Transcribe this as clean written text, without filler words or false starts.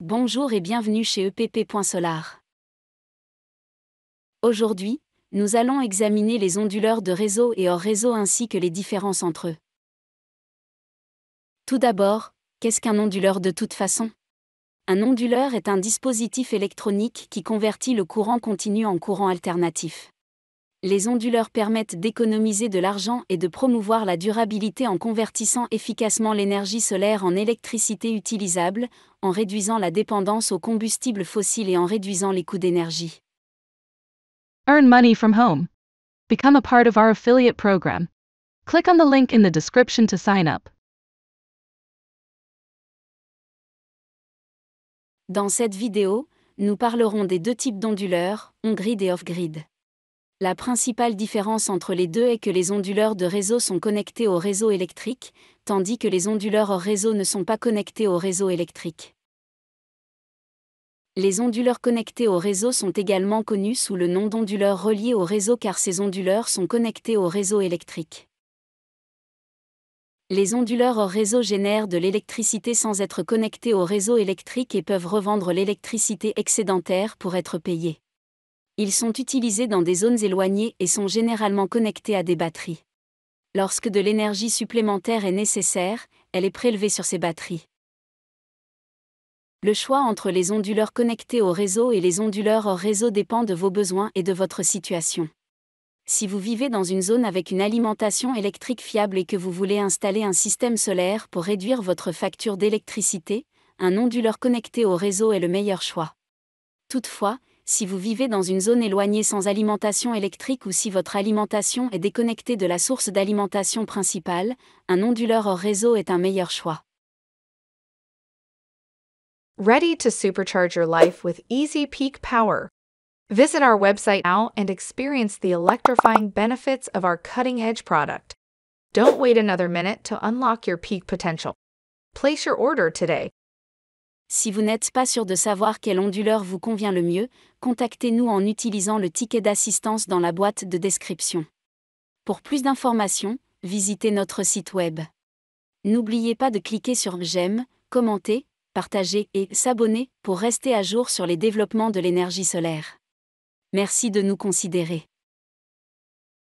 Bonjour et bienvenue chez EPP.Solar. Aujourd'hui, nous allons examiner les onduleurs de réseau et hors réseau ainsi que les différences entre eux. Tout d'abord, qu'est-ce qu'un onduleur de toute façon ? Un onduleur est un dispositif électronique qui convertit le courant continu en courant alternatif. Les onduleurs permettent d'économiser de l'argent et de promouvoir la durabilité en convertissant efficacement l'énergie solaire en électricité utilisable, en réduisant la dépendance aux combustibles fossiles et en réduisant les coûts d'énergie. Earn money from home. Become a part of our affiliate program. Click on the link in the description to sign up. Dans cette vidéo, nous parlerons des deux types d'onduleurs, on-grid et off-grid. La principale différence entre les deux est que les onduleurs de réseau sont connectés au réseau électrique, tandis que les onduleurs hors réseau ne sont pas connectés au réseau électrique. Les onduleurs connectés au réseau sont également connus sous le nom d'onduleurs reliés au réseau car ces onduleurs sont connectés au réseau électrique. Les onduleurs hors réseau génèrent de l'électricité sans être connectés au réseau électrique et peuvent revendre l'électricité excédentaire pour être payés. Ils sont utilisés dans des zones éloignées et sont généralement connectés à des batteries. Lorsque de l'énergie supplémentaire est nécessaire, elle est prélevée sur ces batteries. Le choix entre les onduleurs connectés au réseau et les onduleurs hors réseau dépend de vos besoins et de votre situation. Si vous vivez dans une zone avec une alimentation électrique fiable et que vous voulez installer un système solaire pour réduire votre facture d'électricité, un onduleur connecté au réseau est le meilleur choix. Toutefois, si vous vivez dans une zone éloignée sans alimentation électrique ou si votre alimentation est déconnectée de la source d'alimentation principale, un onduleur hors réseau est un meilleur choix. Ready to supercharge your life with easy peak power? Visit our website now and experience the electrifying benefits of our cutting-edge product. Don't wait another minute to unlock your peak potential. Place your order today. Si vous n'êtes pas sûr de savoir quel onduleur vous convient le mieux, contactez-nous en utilisant le ticket d'assistance dans la boîte de description. Pour plus d'informations, visitez notre site web. N'oubliez pas de cliquer sur j'aime, commenter, partager et s'abonner pour rester à jour sur les développements de l'énergie solaire. Merci de nous considérer.